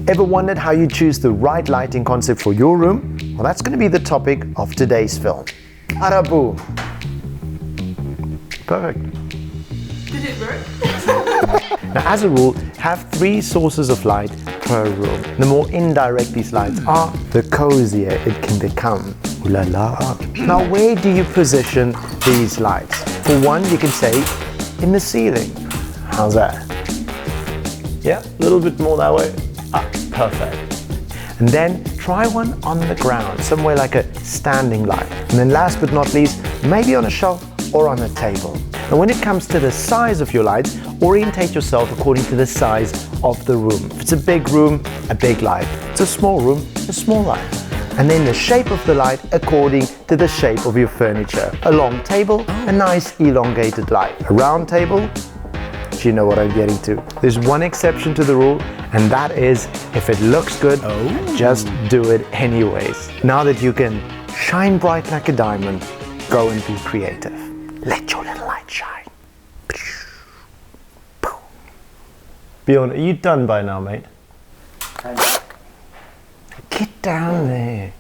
Ever wondered how you choose the right lighting concept for your room? Well, that's going to be the topic of today's film. Arabu. Perfect. Did it work? Now, as a rule, have 3 sources of light per room. The more indirect these lights are, the cozier it can become. Ooh la la. Now, where do you position these lights? For one, you can say in the ceiling. How's that? Yeah, a little bit more that way. Perfect. And then try one on the ground, somewhere like a standing light. And then last but not least, maybe on a shelf or on a table. Now when it comes to the size of your lights, orientate yourself according to the size of the room. If it's a big room, a big light. If it's a small room, a small light. And then the shape of the light according to the shape of your furniture. A long table, a nice elongated light. A round table, you know what I'm getting to. There's one exception to the rule, and that is if it looks good, just do it anyways. Now that you can shine bright like a diamond, go and be creative. Let your little light shine. Bijon, are you done by now, mate? Get down there.